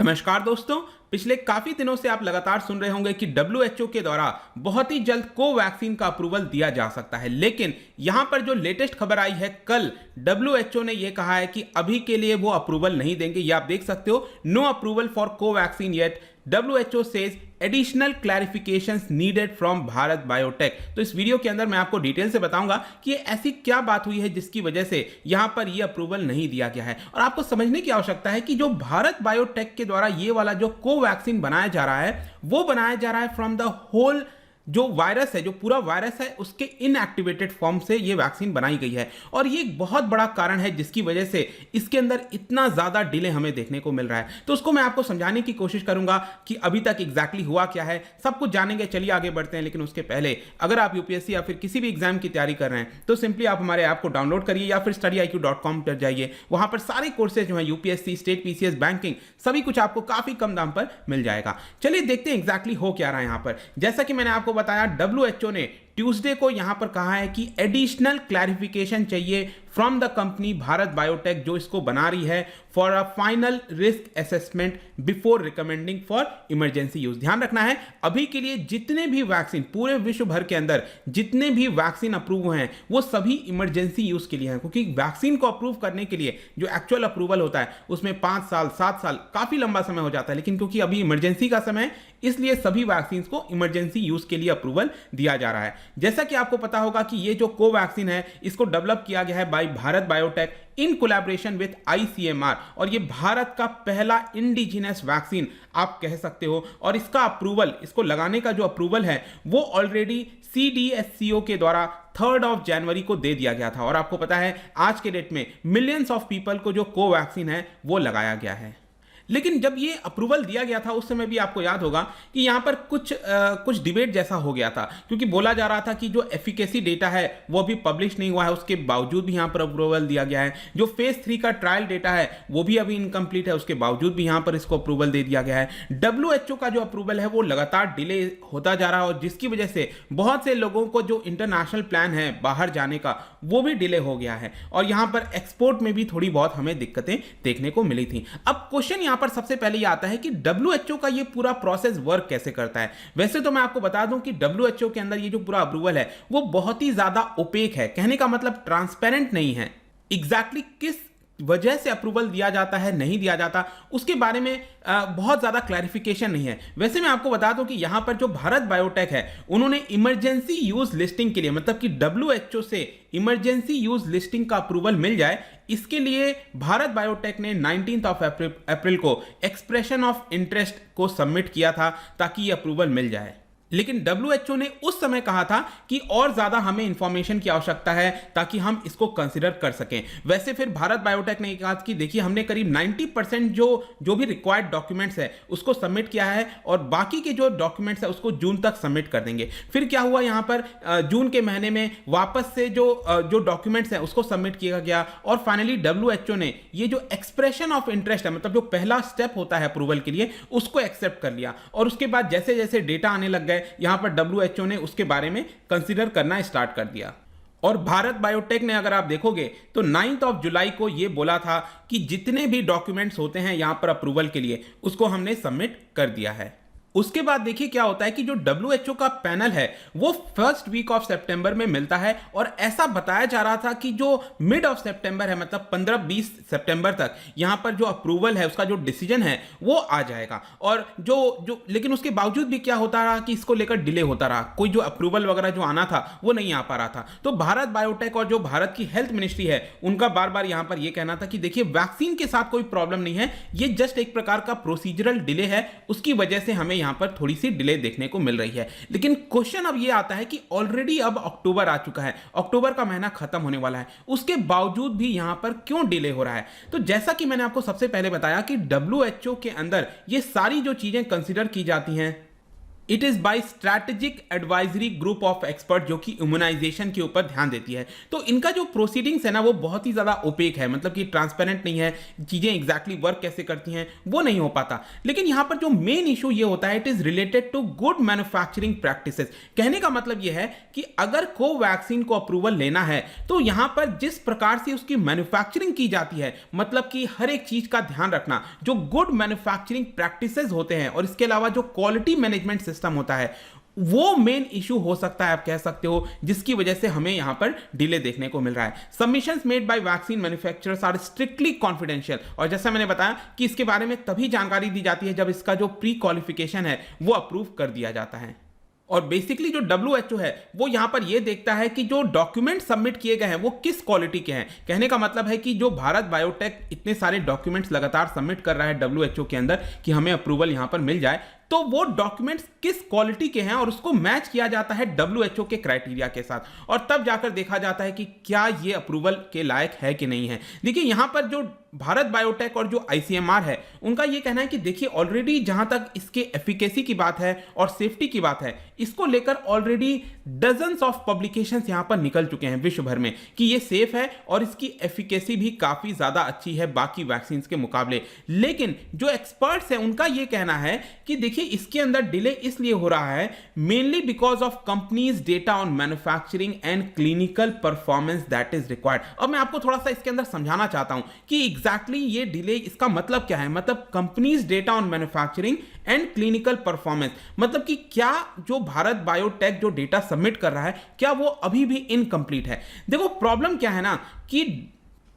नमस्कार दोस्तों, पिछले काफी दिनों से आप लगातार सुन रहे होंगे कि डब्ल्यूएचओ के द्वारा बहुत ही जल्द कोवैक्सीन का अप्रूवल दिया जा सकता है। लेकिन यहां पर जो लेटेस्ट खबर आई है, कल डब्ल्यूएचओ ने यह कहा है कि अभी के लिए वो अप्रूवल नहीं देंगे। ये आप देख सकते हो, no approval for Covaxin yet, WHO says additional clarifications needed from Bharat Biotech. तो इस वीडियो के अंदर मैं आपको डिटेल से बताऊंगा कि ऐसी क्या बात हुई है जिसकी वजह से यहां पर यह अप्रूवल नहीं दिया गया है। और आपको समझने की आवश्यकता है कि जो भारत बायोटेक के द्वारा ये वाला जो कोवैक्सीन बनाया जा रहा है, वो बनाया जा रहा है फ्रॉम द होल जो वायरस है, जो पूरा वायरस है, उसके इनएक्टिवेटेड फॉर्म से ये वैक्सीन बनाई गई है। और ये एक बहुत बड़ा कारण है जिसकी वजह से इसके अंदर इतना ज्यादा डिले हमें देखने को मिल रहा है। तो उसको मैं आपको समझाने की कोशिश करूंगा कि अभी तक एग्जैक्टली हुआ क्या है, सब कुछ जानेंगे। चलिए आगे बढ़ते हैं। लेकिन उसके पहले अगर आप यूपीएससी या फिर किसी भी एग्जाम की तैयारी कर रहे हैं तो सिंपली आप हमारे ऐप को डाउनलोड करिए या फिर studiiq.com पर जाइए। वहां पर सारे कोर्सेज जो है यूपीएससी, स्टेट पीसीएस, बैंकिंग, सभी कुछ आपको काफी कम दाम पर मिल जाएगा। चलिए देखते हैं एग्जैक्टली हो क्या रहा है यहां पर। जैसा कि मैंने आपको बताया, डब्ल्यूएचओ ने ट्यूसडे को यहां पर कहा है कि एडिशनल क्लैरिफिकेशन चाहिए from the company Bharat biotech, जो इसको बना रही है, for a final risk assessment before recommending for emergency use. ध्यान रखना है, अभी के लिए जितने भी वैक्सीन पूरे विश्व भर के अंदर जितने भी वैक्सीन अप्रूव हुए हैं वो सभी इमरजेंसी यूज के लिए हैं। क्योंकि वैक्सीन को अप्रूव करने के लिए जो एक्चुअल अप्रूवल होता है उसमें 5 साल 7 साल काफी लंबा समय हो जाता है। लेकिन क्योंकि अभी इमरजेंसी का समय है, इसलिए सभी वैक्सीन को इमरजेंसी यूज के लिए अप्रूवल दिया जा रहा है। जैसा कि आपको पता होगा कि ये जो कोवैक्सीन है, इसको डेवलप किया गया है by Bharat Biotech in collaboration with ICMR, और ये भारत का पहला इंडिजिनस वैक्सीन आप कह सकते हो। और इसका अप्रूवल, इसको लगाने का जो अप्रूवल है, वो ऑलरेडी CDSCO के द्वारा 3 जनवरी को दे दिया गया था। और आपको पता है आज के डेट में मिलियंस ऑफ पीपल को जो कोवैक्सीन है वो लगाया गया है। लेकिन जब ये अप्रूवल दिया गया था उस समय भी आपको याद होगा कि यहां पर कुछ डिबेट जैसा हो गया था, क्योंकि बोला जा रहा था कि जो एफिकेसी डेटा है वो अभी पब्लिश नहीं हुआ है, उसके बावजूद भी यहां पर अप्रूवल दिया गया है। जो फेज 3 का ट्रायल डेटा है वो भी अभी इनकम्प्लीट है, उसके बावजूद भी यहां पर इसको अप्रूवल दे दिया गया है। डब्ल्यूएचओ का जो अप्रूवल है वो लगातार डिले होता जा रहा है, और जिसकी वजह से बहुत से लोगों को जो इंटरनेशनल प्लान है बाहर जाने का वो भी डिले हो गया है। और यहां पर एक्सपोर्ट में भी थोड़ी बहुत हमें दिक्कतें देखने को मिली थी। अब क्वेश्चन पर सबसे पहले यह आता है कि डब्ल्यूएचओ का यह पूरा प्रोसेस वर्क कैसे करता है। वैसे तो मैं आपको बता दूं कि डब्ल्यूएचओ के अंदर ये जो पूरा अप्रूवल है वो बहुत ही ज्यादा ओपेक है, कहने का मतलब ट्रांसपेरेंट नहीं है। एग्जैक्टली किस वजह से अप्रूवल दिया जाता है, नहीं दिया जाता, उसके बारे में बहुत ज़्यादा क्लैरिफिकेशन नहीं है। वैसे मैं आपको बता दूं कि यहां पर जो भारत बायोटेक है उन्होंने इमरजेंसी यूज लिस्टिंग के लिए, मतलब कि डब्ल्यूएचओ से इमरजेंसी यूज लिस्टिंग का अप्रूवल मिल जाए, इसके लिए भारत बायोटेक ने 19 अप्रैल को एक्सप्रेशन ऑफ इंटरेस्ट को सबमिट किया था ताकि ये अप्रूवल मिल जाए। लेकिन डब्ल्यूएचओ ने उस समय कहा था कि और ज्यादा हमें इंफॉर्मेशन की आवश्यकता है ताकि हम इसको कंसीडर कर सकें। वैसे फिर भारत बायोटेक ने कहा कि देखिए, हमने करीब 90% जो भी रिक्वायर्ड डॉक्यूमेंट्स है उसको सबमिट किया है, और बाकी के जो डॉक्यूमेंट्स है उसको जून तक सबमिट कर देंगे। फिर क्या हुआ, यहां पर जून के महीने में वापस से जो डॉक्यूमेंट्स है उसको सबमिट किया गया, और फाइनली डब्ल्यूएचओ ने ये जो एक्सप्रेशन ऑफ इंटरेस्ट है, मतलब जो पहला स्टेप होता है अप्रूवल के लिए, उसको एक्सेप्ट कर लिया। और उसके बाद जैसे जैसे डेटा आने लग गए, यहां पर डब्ल्यूएचओ ने उसके बारे में कंसीडर करना स्टार्ट कर दिया। और भारत बायोटेक ने, अगर आप देखोगे तो 9 जुलाई को यह बोला था कि जितने भी डॉक्यूमेंट्स होते हैं यहां पर अप्रूवल के लिए उसको हमने सबमिट कर दिया है। उसके बाद देखिए क्या होता है कि जो डब्ल्यूएचओ का पैनल है वो फर्स्ट वीक ऑफ सितंबर में मिलता है, और ऐसा बताया जा रहा था कि जो मिड ऑफ सितंबर है, मतलब 15-20 सितंबर तक यहां पर जो अप्रूवल है, उसका जो डिसीजन है वो आ जाएगा। और लेकिन उसके बावजूद भी क्या होता रहा कि इसको लेकर डिले होता रहा, कोई जो अप्रूवल वगैरह जो आना था वो नहीं आ पा रहा था। तो भारत बायोटेक और जो भारत की हेल्थ मिनिस्ट्री है उनका बार बार यहां पर यह कहना था कि देखिए, वैक्सीन के साथ कोई प्रॉब्लम नहीं है, ये जस्ट एक प्रकार का प्रोसीजरल डिले है, उसकी वजह से हमें यहां पर थोड़ी सी डिले देखने को मिल रही है। लेकिन क्वेश्चन अब यह आता है कि ऑलरेडी अब अक्टूबर आ चुका है, अक्टूबर का महीना खत्म होने वाला है, उसके बावजूद भी यहां पर क्यों डिले हो रहा है। तो जैसा कि मैंने आपको सबसे पहले बताया कि डब्ल्यूएचओ के अंदर ये सारी जो चीजें कंसीडर की जाती हैं it is by strategic advisory group of expert जो कि इम्यूनाइजेशन के ऊपर ध्यान देती है। तो इनका जो प्रोसीडिंग्स है ना वो बहुत ही ज्यादा ओपेक है, मतलब कि ट्रांसपेरेंट नहीं है, चीजें एग्जैक्टली वर्क कैसे करती हैं वो नहीं हो पाता। लेकिन यहां पर जो मेन इशू ये होता है, it is related to good manufacturing practices. कहने का मतलब ये है कि अगर कोवैक्सीन को अप्रूवल लेना है तो यहां पर जिस प्रकार से उसकी मैन्युफैक्चरिंग की जाती है, मतलब कि हर एक चीज का ध्यान रखना, जो गुड मैन्युफैक्चरिंग प्रैक्टिसेस होते हैं और इसके अलावा जो क्वालिटी मैनेजमेंट सिस्टम होता है, वो मेन इशू हो सकता है, आप कह सकते हो, जिसकी वजह से हमें यहां पर डिले देखने को मिल रहा है। Submissions made by vaccine manufacturers are strictly confidential, और जैसा मैंने बताया कि इसके बारे में तभी जानकारी दी जाती है जब इसका जो प्री क्वालिफिकेशन है वो अप्रूव कर दिया जाता है। और बेसिकली जो WHO है वो यहां पर ये देखता है कि जो डॉक्यूमेंट सबमिट किए गए हैं वो किस क्वालिटी के हैं। कहने का मतलब है कि जो भारत बायोटेक इतने सारे डॉक्यूमेंट्स लगातार सबमिट कर रहा है WHO के अंदर कि हमें अप्रूवल यहां पर मिल जाए, तो वो डॉक्यूमेंट्स किस क्वालिटी के हैं और उसको मैच किया जाता है WHO के क्राइटेरिया के साथ, और तब जाकर देखा जाता है कि क्या ये अप्रूवल के लायक है कि नहीं है। देखिए यहां पर जो भारत बायोटेक और जो ICMR है उनका ये कहना है कि देखिए ऑलरेडी जहां तक इसके एफिकेसी की बात है और सेफ्टी की बात है, इसको लेकर ऑलरेडी डजन्स ऑफ पब्लिकेशंस यहां पर निकल चुके हैं विश्व भर में कि ये सेफ है और इसकी एफिकेसी भी काफी ज्यादा अच्छी है बाकी वैक्सीन के मुकाबले। लेकिन जो एक्सपर्ट्स हैं उनका ये कहना है कि देखिए इसके अंदर डिले इसलिए हो रहा है mainly because of companies data on manufacturing and clinical performance that is required. अब मैं आपको थोड़ा सा इसके अंदर समझाना चाहता हूं कि एग्जैक्टली ये डिले इसका मतलब क्या है। मतलब companies data on manufacturing and clinical performance, मतलब कि क्या जो भारत बायोटेक जो डेटा सबमिट कर रहा है क्या वो अभी भी इनकम्प्लीट है। देखो प्रॉब्लम क्या है ना कि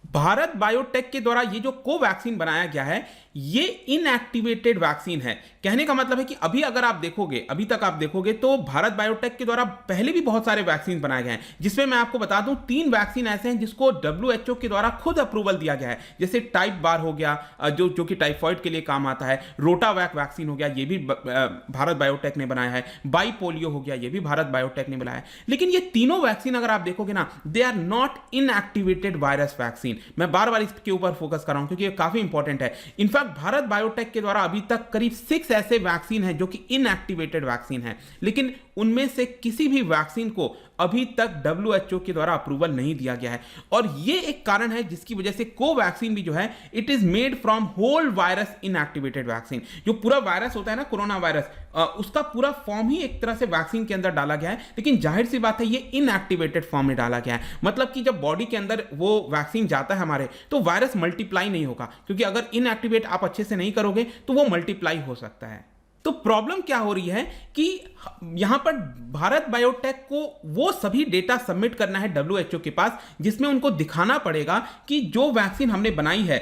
भारत बायोटेक के द्वारा ये जो कोवैक्सीन बनाया गया है ये इनएक्टिवेटेड वैक्सीन है। कहने का मतलब है कि अभी अगर आप देखोगे, अभी तक आप देखोगे तो भारत बायोटेक के द्वारा पहले भी बहुत सारे वैक्सीन बनाए गए हैं, जिसमें मैं आपको बता दूं 3 वैक्सीन ऐसे हैं जिसको WHO के द्वारा खुद अप्रूवल दिया गया है। जैसे टाइप बार हो गया जो कि टाइफॉइड के लिए काम आता है, रोटावैक वैक्सीन हो गया ये भी भारत बायोटेक ने बनाया है, बाई पोलियो हो गया ये भी भारत बायोटेक ने बनाया है। लेकिन ये तीनों वैक्सीन अगर आप देखोगे ना, they are not inactivated virus vaccine. मैं बार बार इसके ऊपर फोकस कर रहा हूं क्योंकि ये काफी इंपॉर्टेंट है। इनफैक्ट भारत बायोटेक के द्वारा अभी तक करीब 6 ऐसे वैक्सीन हैं जो कि इनएक्टिवेटेड वैक्सीन हैं, लेकिन उनमें से किसी भी वैक्सीन को अभी तक WHO के द्वारा अप्रूवल नहीं दिया गया है। और ये एक कारण है जिसकी वजह से कोवैक्सीन भी जो है it is made from whole virus inactivated vaccine. जो पूरा वायरस होता है ना कोरोना वायरस, उसका पूरा फॉर्म ही एक तरह से वैक्सीन के अंदर डाला गया है, लेकिन जाहिर सी बात है ये इनएक्टिवेटेड फॉर्म में डाला गया है। मतलब कि जब बॉडी के अंदर वो वैक्सीन जाता है हमारे, तो वायरस मल्टीप्लाई नहीं होगा, क्योंकि अगर इनएक्टिवेट आप अच्छे से नहीं करोगे तो वो मल्टीप्लाई हो सकता है। तो प्रॉब्लम क्या हो रही है कि यहां पर भारत बायोटेक को वो सभी डेटा सबमिट करना है WHO के पास जिसमें उनको दिखाना पड़ेगा कि जो वैक्सीन हमने बनाई है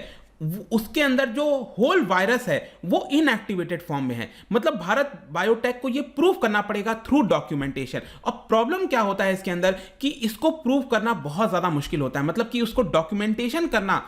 उसके अंदर जो होल वायरस है वो इनएक्टिवेटेड फॉर्म में है। मतलब भारत बायोटेक को ये प्रूव करना पड़ेगा थ्रू डॉक्यूमेंटेशन। अब प्रॉब्लम क्या होता है इसके अंदर कि इसको प्रूव करना बहुत ज्यादा मुश्किल होता है। मतलब कि उसको डॉक्यूमेंटेशन करना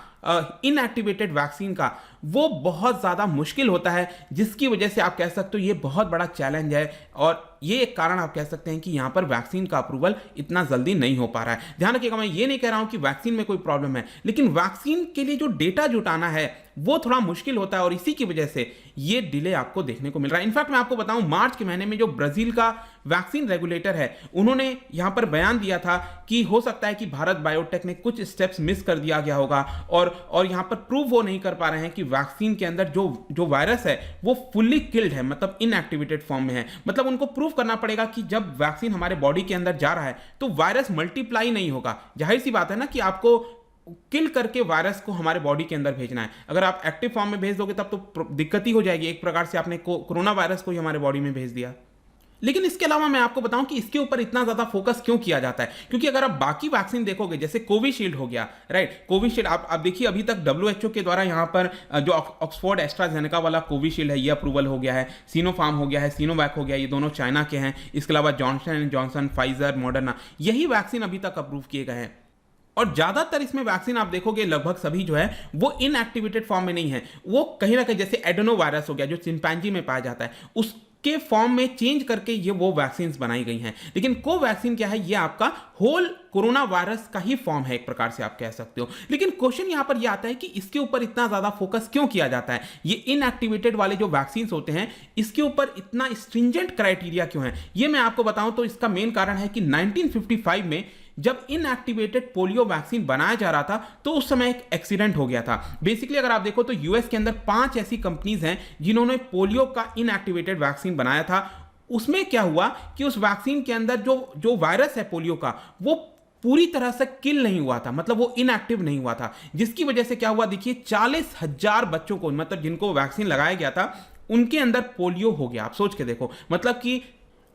इनएक्टिवेटेड वैक्सीन का वो बहुत ज्यादा मुश्किल होता है, जिसकी वजह से आप कह सकते हो ये बहुत बड़ा चैलेंज है और ये एक कारण आप कह सकते हैं कि यहां पर वैक्सीन का अप्रूवल इतना जल्दी नहीं हो पा रहा है। ध्यान रखिएगा, मैं ये नहीं कह रहा हूं कि वैक्सीन में कोई प्रॉब्लम है, लेकिन वैक्सीन के लिए जो डेटा जुटाना है वो थोड़ा मुश्किल होता है और इसी की वजह से ये डिले आपको देखने को मिल रहा है। इनफैक्ट मैं आपको बताऊं मार्च के महीने में जो ब्राजील का वैक्सीन रेगुलेटर है उन्होंने यहां पर बयान दिया था कि हो सकता है कि भारत बायोटेक ने कुछ स्टेप्स मिस कर दिया गया होगा और यहां पर प्रूव वो नहीं कर पा रहे हैं कि वैक्सीन के अंदर जो वायरस है वो फुल्ली किल्ड है, मतलब इनएक्टिवेटेड फॉर्म में है। मतलब उनको प्रूव करना पड़ेगा कि जब वैक्सीन हमारे बॉडी के अंदर जा रहा है तो वायरस मल्टीप्लाई नहीं होगा। जाहिर सी बात है ना कि आपको किल करके वायरस को हमारे बॉडी के अंदर भेजना है। अगर आप एक्टिव फॉर्म में भेज दोगे तब तो दिक्कत ही हो जाएगी। एक प्रकार से आपने कोरोना वायरस को ही हमारे बॉडी में भेज दिया। लेकिन इसके अलावा मैं आपको बताऊं कि इसके ऊपर इतना ज्यादा फोकस क्यों किया जाता है, क्योंकि अगर आप बाकी वैक्सीन देखोगे जैसे कोविशील्ड हो गया, राइट, कोविशील्ड आप देखिए अभी तक WHO के द्वारा यहां पर जो ऑक्सफोर्ड एस्ट्राजेनेका वाला कोविशील्ड है ये अप्रूवल हो गया है, सिनोफार्म हो गया है, सिनोवैक हो गया, ये दोनों चाइना के हैं। इसके अलावा Johnson and Johnson, Pfizer, Moderna, यही वैक्सीन अभी तक अप्रूव किए गए हैं। और ज्यादातर इसमें वैक्सीन आप देखोगे लगभग सभी जो है वो इनएक्टिवेटेड फॉर्म में नहीं है, वो कहीं ना कहीं जैसे एडेनो वायरस हो गया जो चिंपैंजी में पाया जाता है के फॉर्म में चेंज करके ये वो वैक्सीन बनाई गई हैं। लेकिन कोवैक्सीन क्या है, ये आपका होल कोरोना वायरस का ही फॉर्म है, एक प्रकार से आप कह सकते हो। लेकिन क्वेश्चन यहां पर ये आता है कि इसके ऊपर इतना ज्यादा फोकस क्यों किया जाता है, ये इनएक्टिवेटेड वाले जो वैक्सीन होते हैं इसके ऊपर इतना स्ट्रिंजेंट क्राइटेरिया क्यों है। ये मैं आपको बताऊं तो इसका मेन कारण है कि 1955 में जब इनएक्टिवेटेड पोलियो वैक्सीन बनाया जा रहा था तो उस समय एक एक्सीडेंट हो गया था। बेसिकली अगर आप देखो तो यूएस के अंदर 5 ऐसी कंपनीज हैं जिन्होंने पोलियो का इनएक्टिवेटेड वैक्सीन बनाया था। उसमें क्या हुआ कि उस वैक्सीन के अंदर जो वायरस है पोलियो का, वो पूरी तरह से किल नहीं हुआ था, मतलब वो इनएक्टिव नहीं हुआ था, जिसकी वजह से क्या हुआ, देखिए 40,000 बच्चों को, मतलब जिनको वैक्सीन लगाया गया था उनके अंदर पोलियो हो गया। आप सोच के देखो, मतलब कि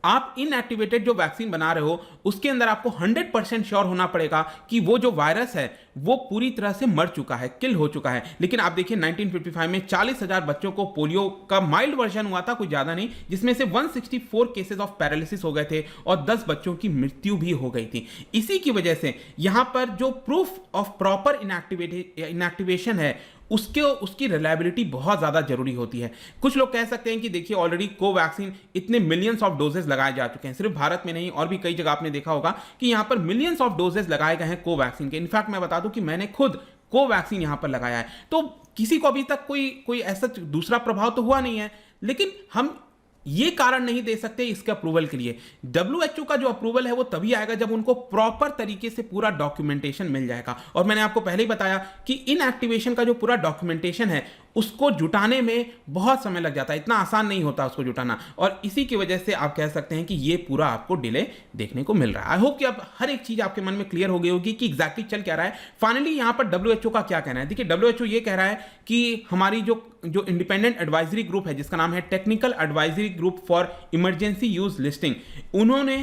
आप इनएक्टिवेटेड जो वैक्सीन बना रहे हो उसके अंदर आपको 100% श्योर होना पड़ेगा कि वो जो वायरस है वो पूरी तरह से मर चुका है, किल हो चुका है। लेकिन आप देखिए 1955 में 40,000 बच्चों को पोलियो का माइल्ड वर्जन हुआ था, कोई ज्यादा नहीं, जिसमें से 164 केसेस ऑफ पैरालिसिस हो गए थे और 10 बच्चों की मृत्यु भी हो गई थी। इसी की वजह से यहां पर जो प्रूफ ऑफ प्रॉपर इनएक्टिवेशन है उसकी रिलायबिलिटी बहुत ज़्यादा जरूरी होती है। कुछ लोग कह सकते हैं कि देखिए ऑलरेडी कोवैक्सीन इतने मिलियंस ऑफ डोजेस लगाए जा चुके हैं, सिर्फ भारत में नहीं और भी कई जगह आपने देखा होगा कि यहाँ पर मिलियंस ऑफ डोजेस लगाए गए हैं कोवैक्सीन के। इनफैक्ट मैं बता दूं कि मैंने खुद कोवैक्सीन यहाँ पर लगाया है, तो किसी को अभी तक कोई ऐसा दूसरा प्रभाव तो हुआ नहीं है। लेकिन हम ये कारण नहीं दे सकते इसके अप्रूवल के लिए। WHO का जो अप्रूवल है वो तभी आएगा जब उनको प्रॉपर तरीके से पूरा डॉक्यूमेंटेशन मिल जाएगा। और मैंने आपको पहले ही बताया कि इनएक्टिवेशन का जो पूरा डॉक्यूमेंटेशन है उसको जुटाने में बहुत समय लग जाता है, इतना आसान नहीं होता उसको जुटाना, और इसी की वजह से आप कह सकते हैं कि ये पूरा आपको डिले देखने को मिल रहा है। आई होप कि अब हर एक चीज आपके मन में क्लियर हो गई होगी कि एग्जैक्टली चल क्या रहा है। फाइनली यहां पर WHO का क्या कहना है। देखिए WHO ये कह रहा है कि हमारी जो इंडिपेंडेंट एडवाइजरी ग्रुप है जिसका नाम है technical advisory group for emergency use listing, उन्होंने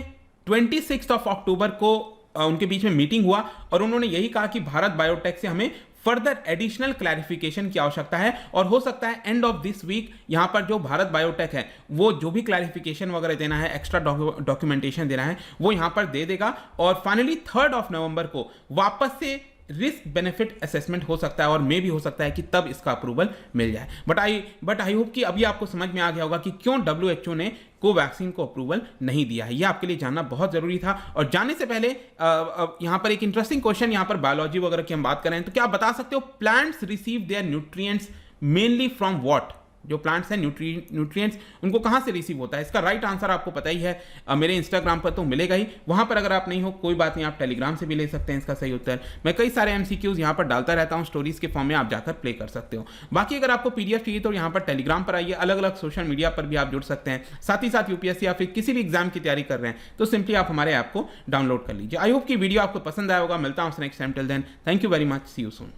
26 अक्टूबर को उनके बीच में मीटिंग हुआ और उन्होंने यही कहा कि भारत बायोटेक से हमें फर्दर एडिशनल क्लैरिफिकेशन की आवश्यकता है और हो सकता है एंड ऑफ दिस वीक यहां पर जो भारत बायोटेक है वो जो भी क्लैरिफिकेशन वगैरह देना है, एक्स्ट्रा डॉक्यूमेंटेशन देना है, वो यहां पर दे देगा और फाइनली 3 नवंबर को वापस से रिस्क बेनिफिट असेसमेंट हो सकता है और मे भी हो सकता है कि तब इसका अप्रूवल मिल जाए। बट आई होप कि अभी आपको समझ में आ गया होगा कि क्यों WHO ने कोवैक्सीन को अप्रूवल नहीं दिया है। ये आपके लिए जानना बहुत जरूरी था। और जानने से पहले यहां पर एक इंटरेस्टिंग क्वेश्चन, यहां पर बायोलॉजी वगैरह की हम बात करें तो क्या आप बता सकते हो plants receive there nutrients mainly from what. जो प्लांट्स हैं न्यूट्रिएंट्स उनको कहां से रिसीव होता है, इसका राइट आंसर आपको पता ही है, मेरे इंस्टाग्राम पर तो मिलेगा ही। वहां पर अगर आप नहीं हो कोई बात नहीं, आप टेलीग्राम से भी ले सकते हैं इसका सही उत्तर। मैं कई सारे MCQs यहां पर डालता रहता हूं स्टोरीज के फॉर्म में, आप जाकर प्ले कर सकते हो। बाकी अगर आपको PDF चाहिए तो यहां पर टेलीग्राम पर आइए, अलग अलग सोशल मीडिया पर भी आप जुड़ सकते हैं। साथ ही साथ UPSC या फिर किसी भी एग्जाम की तैयारी कर रहे हैं तो सिंपली आप हमारे ऐप को डाउनलोड कर लीजिए। आई होप कि वीडियो आपको पसंद आया होगा। मिलता हूं next time, till then thank you very much, see you soon.